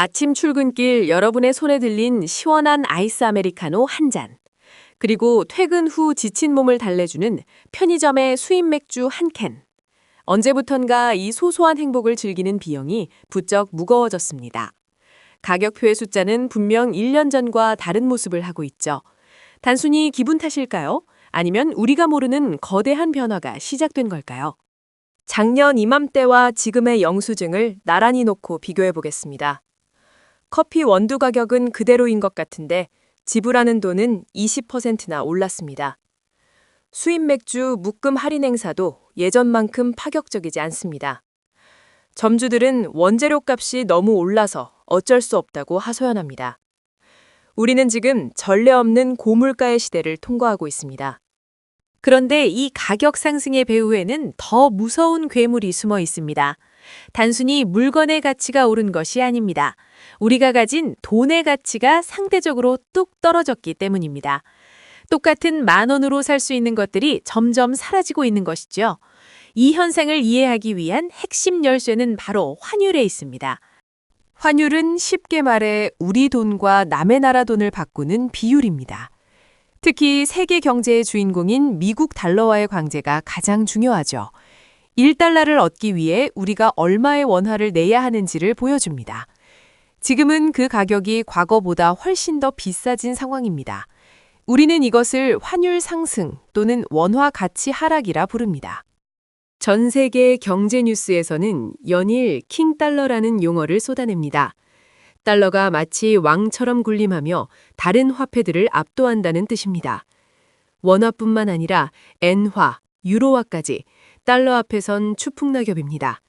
아침 출근길 여러분의 손에 들린 시원한 아이스 아메리카노 한 잔. 그리고 퇴근 후 지친 몸을 달래주는 편의점의 수입 맥주 한 캔. 언제부턴가 이 소소한 행복을 즐기는 비용이 부쩍 무거워졌습니다. 가격표의 숫자는 분명 1년 전과 다른 모습을 하고 있죠. 단순히 기분 탓일까요? 아니면 우리가 모르는 거대한 변화가 시작된 걸까요? 작년 이맘때와 지금의 영수증을 나란히 놓고 비교해 보겠습니다. 커피 원두 가격은 그대로인 것 같은데 지불하는 돈은 20%나 올랐습니다. 수입 맥주 묶음 할인 행사도 예전만큼 파격적이지 않습니다. 점주들은 원재료 값이 너무 올라서 어쩔 수 없다고 하소연합니다. 우리는 지금 전례 없는 고물가의 시대를 통과하고 있습니다. 그런데 이 가격 상승의 배후에는 더 무서운 괴물이 숨어 있습니다. 단순히 물건의 가치가 오른 것이 아닙니다. 우리가 가진 돈의 가치가 상대적으로 뚝 떨어졌기 때문입니다. 똑같은 10,000원으로 살 수 있는 것들이 점점 사라지고 있는 것이죠. 이 현상을 이해하기 위한 핵심 열쇠는 바로 환율에 있습니다. 환율은 쉽게 말해 우리 돈과 남의 나라 돈을 바꾸는 비율입니다. 특히 세계 경제의 주인공인 미국 달러와의 관계가 가장 중요하죠. 1달러를 얻기 위해 우리가 얼마의 원화를 내야 하는지를 보여줍니다. 지금은 그 가격이 과거보다 훨씬 더 비싸진 상황입니다. 우리는 이것을 환율 상승 또는 원화 가치 하락이라 부릅니다. 전 세계 경제 뉴스에서는 연일 킹달러라는 용어를 쏟아냅니다. 달러가 마치 왕처럼 군림하며 다른 화폐들을 압도한다는 뜻입니다. 원화뿐만 아니라 엔화, 유로화까지 달러 앞에선 추풍낙엽입니다.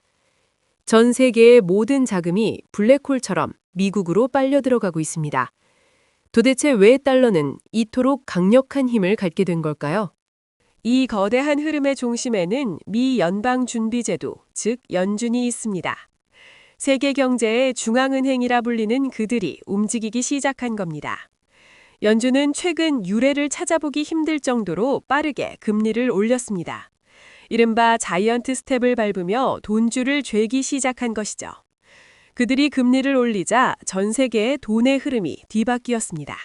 전 세계의 모든 자금이 블랙홀처럼 미국으로 빨려 들어가고 있습니다. 도대체 왜 달러는 이토록 강력한 힘을 갖게 된 걸까요? 이 거대한 흐름의 중심에는 미 연방준비제도, 즉 연준이 있습니다. 세계 경제의 중앙은행이라 불리는 그들이 움직이기 시작한 겁니다. 연준은 최근 유례를 찾아보기 힘들 정도로 빠르게 금리를 올렸습니다. 이른바 자이언트 스텝을 밟으며 돈줄을 죄기 시작한 것이죠. 그들이 금리를 올리자 전 세계의 돈의 흐름이 뒤바뀌었습니다.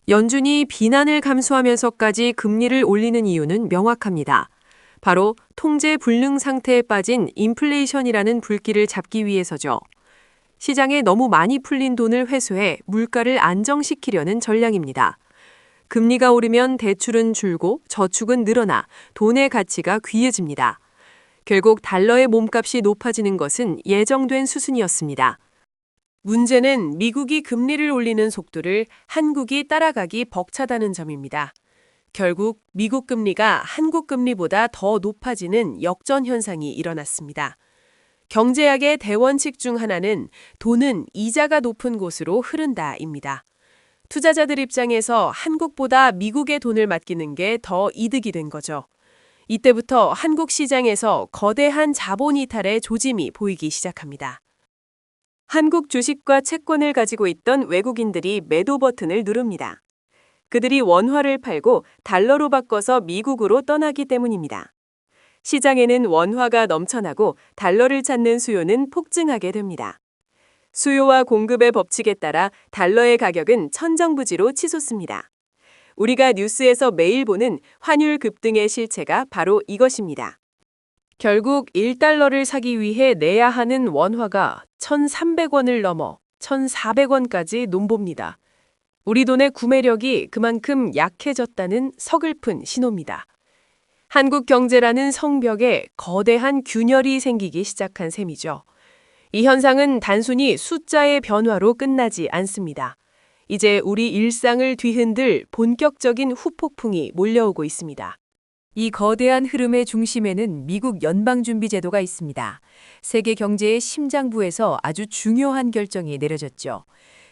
연준이 비난을 감수하면서까지 금리를 올리는 이유는 명확합니다. 바로 통제 불능 상태에 빠진 인플레이션이라는 불길을 잡기 위해서죠. 시장에 너무 많이 풀린 돈을 회수해 물가를 안정시키려는 전략입니다. 금리가 오르면 대출은 줄고 저축은 늘어나 돈의 가치가 귀해집니다. 결국 달러의 몸값이 높아지는 것은 예정된 수순이었습니다. 문제는 미국이 금리를 올리는 속도를 한국이 따라가기 벅차다는 점입니다. 결국 미국 금리가 한국 금리보다 더 높아지는 역전 현상이 일어났습니다. 경제학의 대원칙 중 하나는 돈은 이자가 높은 곳으로 흐른다입니다. 투자자들 입장에서 한국보다 미국의 돈을 맡기는 게 더 이득이 된 거죠. 이때부터 한국 시장에서 거대한 자본 이탈의 조짐이 보이기 시작합니다. 한국 주식과 채권을 가지고 있던 외국인들이 매도 버튼을 누릅니다. 그들이 원화를 팔고 달러로 바꿔서 미국으로 떠나기 때문입니다. 시장에는 원화가 넘쳐나고 달러를 찾는 수요는 폭증하게 됩니다. 수요와 공급의 법칙에 따라 달러의 가격은 천정부지로 치솟습니다. 우리가 뉴스에서 매일 보는 환율 급등의 실체가 바로 이것입니다. 결국 1달러를 사기 위해 내야 하는 원화가 1,300원을 넘어 1,400원까지 논봅니다. 우리 돈의 구매력이 그만큼 약해졌다는 서글픈 신호입니다. 한국 경제라는 성벽에 거대한 균열이 생기기 시작한 셈이죠. 이 현상은 단순히 숫자의 변화로 끝나지 않습니다. 이제 우리 일상을 뒤흔들 본격적인 후폭풍이 몰려오고 있습니다. 이 거대한 흐름의 중심에는 미국 연방준비제도가 있습니다. 세계 경제의 심장부에서 아주 중요한 결정이 내려졌죠.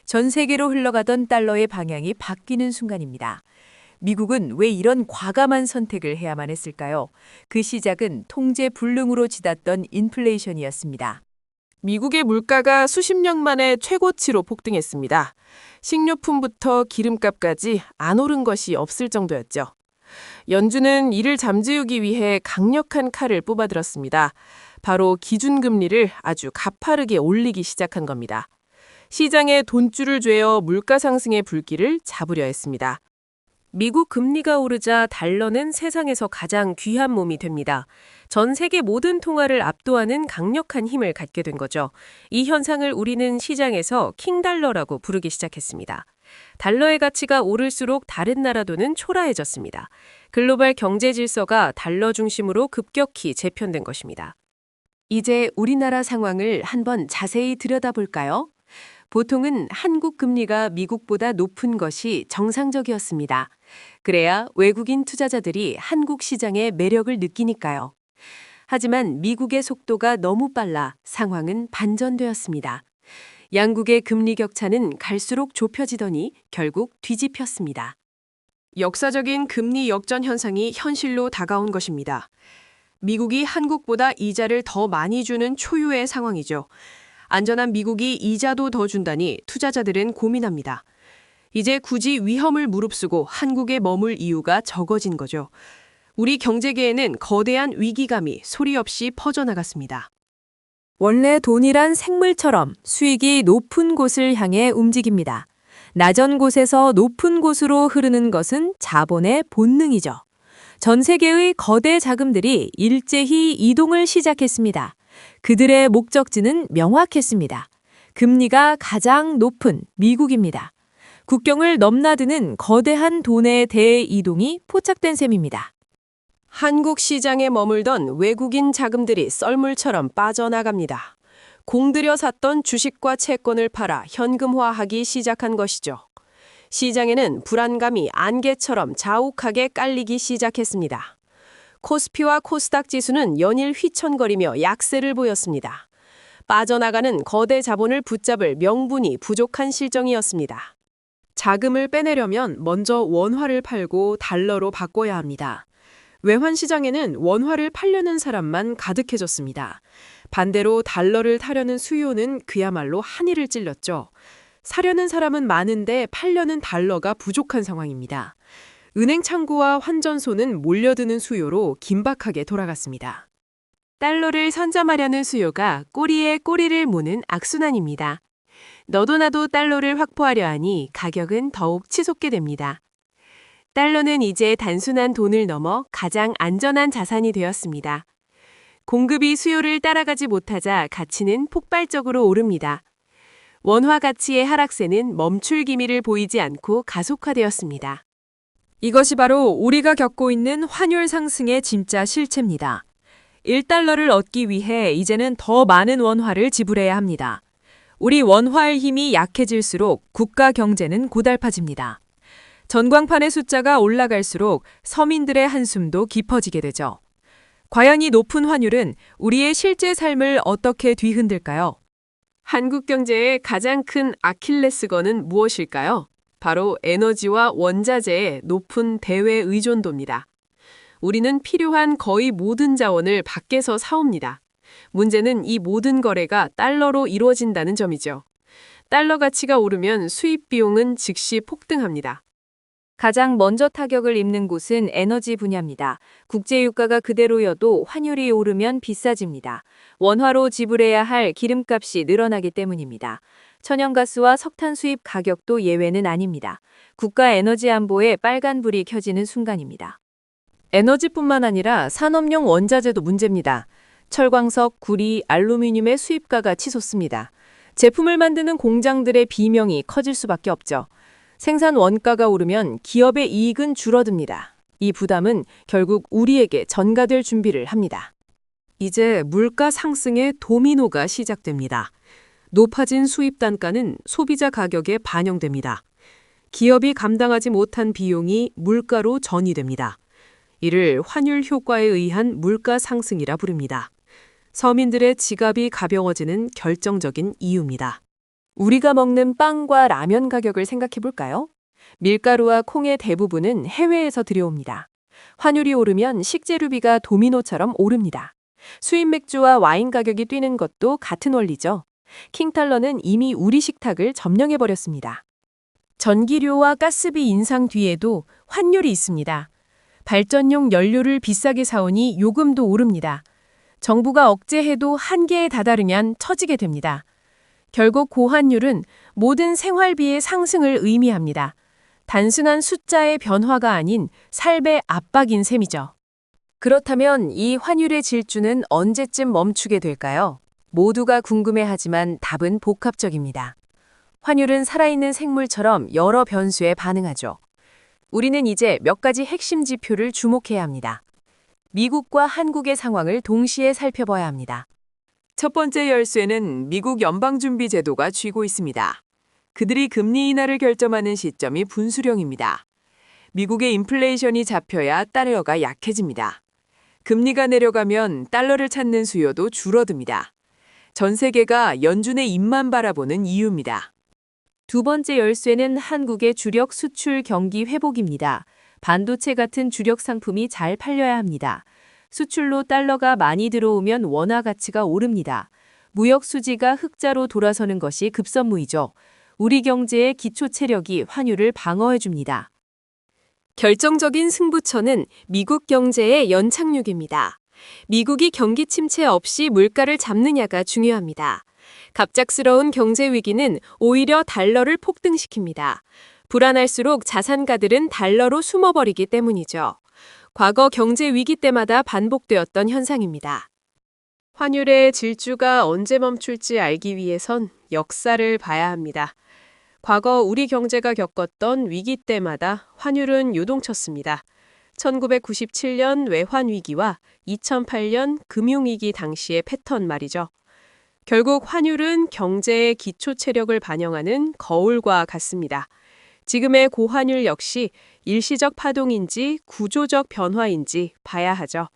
전 세계로 흘러가던 달러의 방향이 바뀌는 순간입니다. 미국은 왜 이런 과감한 선택을 해야만 했을까요? 그 시작은 통제 불능으로 치닫던 인플레이션이었습니다. 미국의 물가가 수십 년 만에 최고치로 폭등했습니다. 식료품부터 기름값까지 안 오른 것이 없을 정도였죠. 연준은 이를 잠재우기 위해 강력한 칼을 뽑아들었습니다. 바로 기준금리를 아주 가파르게 올리기 시작한 겁니다. 시장에 돈줄을 쬐어 물가 상승의 불길을 잡으려 했습니다. 미국 금리가 오르자 달러는 세상에서 가장 귀한 몸이 됩니다. 전 세계 모든 통화를 압도하는 강력한 힘을 갖게 된 거죠. 이 현상을 우리는 시장에서 킹달러라고 부르기 시작했습니다. 달러의 가치가 오를수록 다른 나라 돈은 초라해졌습니다. 글로벌 경제 질서가 달러 중심으로 급격히 재편된 것입니다. 이제 우리나라 상황을 한번 자세히 들여다볼까요? 보통은 한국 금리가 미국보다 높은 것이 정상적이었습니다. 그래야 외국인 투자자들이 한국 시장의 매력을 느끼니까요. 하지만 미국의 속도가 너무 빨라 상황은 반전되었습니다. 양국의 금리 격차는 갈수록 좁혀지더니 결국 뒤집혔습니다. 역사적인 금리 역전 현상이 현실로 다가온 것입니다. 미국이 한국보다 이자를 더 많이 주는 초유의 상황이죠. 안전한 미국이 이자도 더 준다니 투자자들은 고민합니다. 이제 굳이 위험을 무릅쓰고 한국에 머물 이유가 적어진 거죠. 우리 경제계에는 거대한 위기감이 소리 없이 퍼져나갔습니다. 원래 돈이란 생물처럼 수익이 높은 곳을 향해 움직입니다. 낮은 곳에서 높은 곳으로 흐르는 것은 자본의 본능이죠. 전 세계의 거대 자금들이 일제히 이동을 시작했습니다. 그들의 목적지는 명확했습니다. 금리가 가장 높은 미국입니다. 국경을 넘나드는 거대한 돈의 대이동이 포착된 셈입니다. 한국 시장에 머물던 외국인 자금들이 썰물처럼 빠져나갑니다. 공들여 샀던 주식과 채권을 팔아 현금화하기 시작한 것이죠. 시장에는 불안감이 안개처럼 자욱하게 깔리기 시작했습니다. 코스피와 코스닥 지수는 연일 휘청거리며 약세를 보였습니다. 빠져나가는 거대 자본을 붙잡을 명분이 부족한 실정이었습니다. 자금을 빼내려면 먼저 원화를 팔고 달러로 바꿔야 합니다. 외환 시장에는 원화를 팔려는 사람만 가득해졌습니다. 반대로 달러를 타려는 수요는 그야말로 한이를 찔렀죠. 사려는 사람은 많은데 팔려는 달러가 부족한 상황입니다. 은행 창구와 환전소는 몰려드는 수요로 긴박하게 돌아갔습니다. 달러를 선점하려는 수요가 꼬리에 꼬리를 무는 악순환입니다. 너도 나도 달러를 확보하려 하니 가격은 더욱 치솟게 됩니다. 달러는 이제 단순한 돈을 넘어 가장 안전한 자산이 되었습니다. 공급이 수요를 따라가지 못하자 가치는 폭발적으로 오릅니다. 원화 가치의 하락세는 멈출 기미를 보이지 않고 가속화되었습니다. 이것이 바로 우리가 겪고 있는 환율 상승의 진짜 실체입니다. 1달러를 얻기 위해 이제는 더 많은 원화를 지불해야 합니다. 우리 원화의 힘이 약해질수록 국가 경제는 고달파집니다. 전광판의 숫자가 올라갈수록 서민들의 한숨도 깊어지게 되죠. 과연 이 높은 환율은 우리의 실제 삶을 어떻게 뒤흔들까요? 한국 경제의 가장 큰 아킬레스건은 무엇일까요? 바로 에너지와 원자재의 높은 대외 의존도입니다. 우리는 필요한 거의 모든 자원을 밖에서 사옵니다. 문제는 이 모든 거래가 달러로 이루어진다는 점이죠. 달러 가치가 오르면 수입 비용은 즉시 폭등합니다. 가장 먼저 타격을 입는 곳은 에너지 분야입니다. 국제유가가 그대로여도 환율이 오르면 비싸집니다. 원화로 지불해야 할 기름값이 늘어나기 때문입니다. 천연가스와 석탄 수입 가격도 예외는 아닙니다. 국가 에너지 안보에 빨간불이 켜지는 순간입니다. 에너지뿐만 아니라 산업용 원자재도 문제입니다. 철광석, 구리, 알루미늄의 수입가가 치솟습니다. 제품을 만드는 공장들의 비명이 커질 수밖에 없죠. 생산 원가가 오르면 기업의 이익은 줄어듭니다. 이 부담은 결국 우리에게 전가될 준비를 합니다. 이제 물가 상승의 도미노가 시작됩니다. 높아진 수입 단가는 소비자 가격에 반영됩니다. 기업이 감당하지 못한 비용이 물가로 전이됩니다. 이를 환율 효과에 의한 물가 상승이라 부릅니다. 서민들의 지갑이 가벼워지는 결정적인 이유입니다. 우리가 먹는 빵과 라면 가격을 생각해 볼까요? 밀가루와 콩의 대부분은 해외에서 들여옵니다. 환율이 오르면 식재료비가 도미노처럼 오릅니다. 수입 맥주와 와인 가격이 뛰는 것도 같은 원리죠. 킹탈러는 이미 우리 식탁을 점령해버렸습니다. 전기료와 가스비 인상 뒤에도 환율이 있습니다. 발전용 연료를 비싸게 사오니 요금도 오릅니다. 정부가 억제해도 한계에 다다르면 처지게 됩니다. 결국 고환율은 모든 생활비의 상승을 의미합니다. 단순한 숫자의 변화가 아닌 삶의 압박인 셈이죠. 그렇다면 이 환율의 질주는 언제쯤 멈추게 될까요? 모두가 궁금해하지만 답은 복합적입니다. 환율은 살아있는 생물처럼 여러 변수에 반응하죠. 우리는 이제 몇 가지 핵심 지표를 주목해야 합니다. 미국과 한국의 상황을 동시에 살펴봐야 합니다. 첫 번째 열쇠는 미국 연방준비제도가 쥐고 있습니다. 그들이 금리 인하를 결정하는 시점이 분수령입니다. 미국의 인플레이션이 잡혀야 달러가 약해집니다. 금리가 내려가면 달러를 찾는 수요도 줄어듭니다. 전 세계가 연준의 입만 바라보는 이유입니다. 두 번째 열쇠는 한국의 주력 수출 경기 회복입니다. 반도체 같은 주력 상품이 잘 팔려야 합니다. 수출로 달러가 많이 들어오면 원화 가치가 오릅니다. 무역 수지가 흑자로 돌아서는 것이 급선무이죠. 우리 경제의 기초 체력이 환율을 방어해줍니다. 결정적인 승부처는 미국 경제의 연착륙입니다. 미국이 경기 침체 없이 물가를 잡느냐가 중요합니다. 갑작스러운 경제 위기는 오히려 달러를 폭등시킵니다. 불안할수록 자산가들은 달러로 숨어버리기 때문이죠. 과거 경제 위기 때마다 반복되었던 현상입니다. 환율의 질주가 언제 멈출지 알기 위해선 역사를 봐야 합니다. 과거 우리 경제가 겪었던 위기 때마다 환율은 요동쳤습니다. 1997년 외환위기와 2008년 금융위기 당시의 패턴 말이죠. 결국 환율은 경제의 기초 체력을 반영하는 거울과 같습니다. 지금의 고환율 역시 일시적 파동인지 구조적 변화인지 봐야 하죠.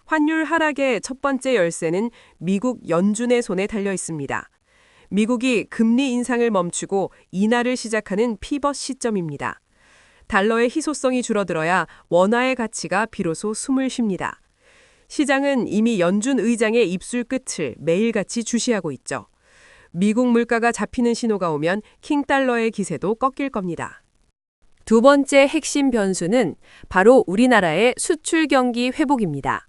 환율 하락의 첫 번째 열쇠는 미국 연준의 손에 달려 있습니다. 미국이 금리 인상을 멈추고 인하를 시작하는 피벗 시점입니다. 달러의 희소성이 줄어들어야 원화의 가치가 비로소 숨을 쉽니다. 시장은 이미 연준 의장의 입술 끝을 매일같이 주시하고 있죠. 미국 물가가 잡히는 신호가 오면 킹달러의 기세도 꺾일 겁니다. 두 번째 핵심 변수는 바로 우리나라의 수출 경기 회복입니다.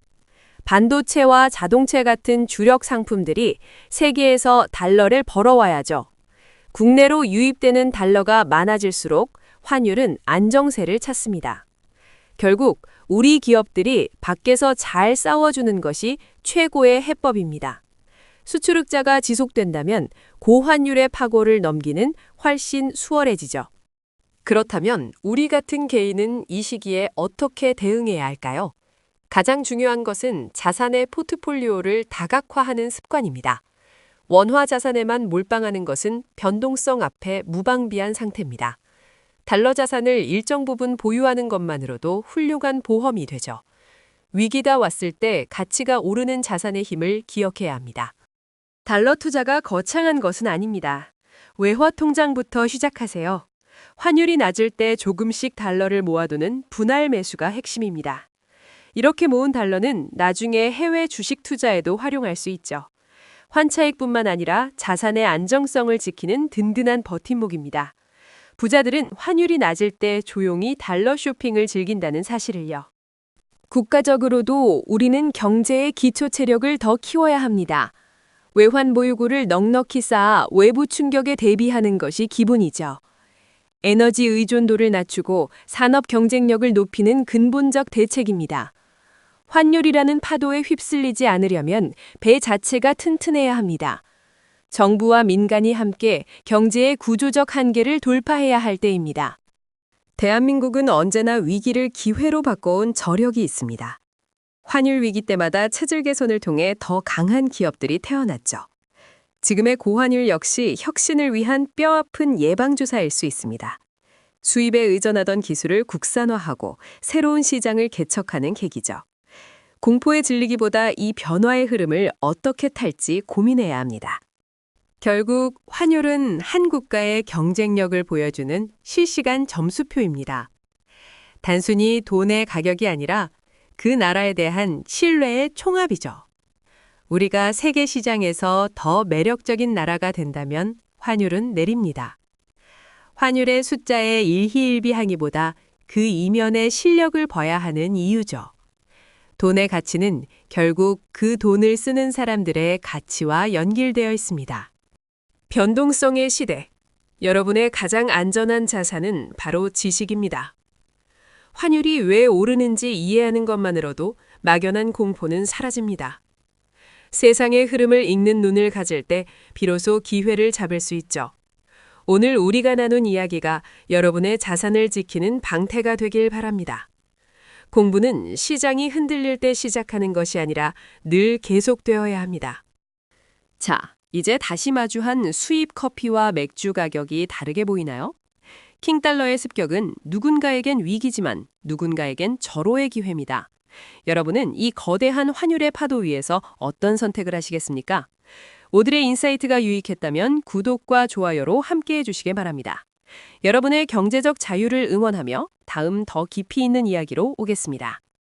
반도체와 자동차 같은 주력 상품들이 세계에서 달러를 벌어와야죠. 국내로 유입되는 달러가 많아질수록 환율은 안정세를 찾습니다. 결국 우리 기업들이 밖에서 잘 싸워주는 것이 최고의 해법입니다. 수출 흑자가 지속된다면 고환율의 파고를 넘기는 훨씬 수월해지죠. 그렇다면 우리 같은 개인은 이 시기에 어떻게 대응해야 할까요? 가장 중요한 것은 자산의 포트폴리오를 다각화하는 습관입니다. 원화 자산에만 몰빵하는 것은 변동성 앞에 무방비한 상태입니다. 달러 자산을 일정 부분 보유하는 것만으로도 훌륭한 보험이 되죠. 위기가 왔을 때 가치가 오르는 자산의 힘을 기억해야 합니다. 달러 투자가 거창한 것은 아닙니다. 외화 통장부터 시작하세요. 환율이 낮을 때 조금씩 달러를 모아두는 분할 매수가 핵심입니다. 이렇게 모은 달러는 나중에 해외 주식 투자에도 활용할 수 있죠. 환차익뿐만 아니라 자산의 안정성을 지키는 든든한 버팀목입니다. 부자들은 환율이 낮을 때 조용히 달러 쇼핑을 즐긴다는 사실을요. 국가적으로도 우리는 경제의 기초 체력을 더 키워야 합니다. 외환 보유고를 넉넉히 쌓아 외부 충격에 대비하는 것이 기본이죠. 에너지 의존도를 낮추고 산업 경쟁력을 높이는 근본적 대책입니다. 환율이라는 파도에 휩쓸리지 않으려면 배 자체가 튼튼해야 합니다. 정부와 민간이 함께 경제의 구조적 한계를 돌파해야 할 때입니다. 대한민국은 언제나 위기를 기회로 바꿔온 저력이 있습니다. 환율 위기 때마다 체질 개선을 통해 더 강한 기업들이 태어났죠. 지금의 고환율 역시 혁신을 위한 뼈아픈 예방주사일 수 있습니다. 수입에 의존하던 기술을 국산화하고 새로운 시장을 개척하는 계기죠. 공포에 질리기보다 이 변화의 흐름을 어떻게 탈지 고민해야 합니다. 결국 환율은 한 국가의 경쟁력을 보여주는 실시간 점수표입니다. 단순히 돈의 가격이 아니라 그 나라에 대한 신뢰의 총합이죠. 우리가 세계 시장에서 더 매력적인 나라가 된다면 환율은 내립니다. 환율의 숫자의 일희일비하기보다 그 이면의 실력을 봐야 하는 이유죠. 돈의 가치는 결국 그 돈을 쓰는 사람들의 가치와 연결되어 있습니다. 변동성의 시대. 여러분의 가장 안전한 자산은 바로 지식입니다. 환율이 왜 오르는지 이해하는 것만으로도 막연한 공포는 사라집니다. 세상의 흐름을 읽는 눈을 가질 때 비로소 기회를 잡을 수 있죠. 오늘 우리가 나눈 이야기가 여러분의 자산을 지키는 방패가 되길 바랍니다. 공부는 시장이 흔들릴 때 시작하는 것이 아니라 늘 계속되어야 합니다. 자, 이제 다시 마주한 수입 커피와 맥주 가격이 다르게 보이나요? 킹달러의 습격은 누군가에겐 위기지만 누군가에겐 절호의 기회입니다. 여러분은 이 거대한 환율의 파도 위에서 어떤 선택을 하시겠습니까? 오늘의 인사이트가 유익했다면 구독과 좋아요로 함께해 주시기 바랍니다. 여러분의 경제적 자유를 응원하며 다음 더 깊이 있는 이야기로 오겠습니다.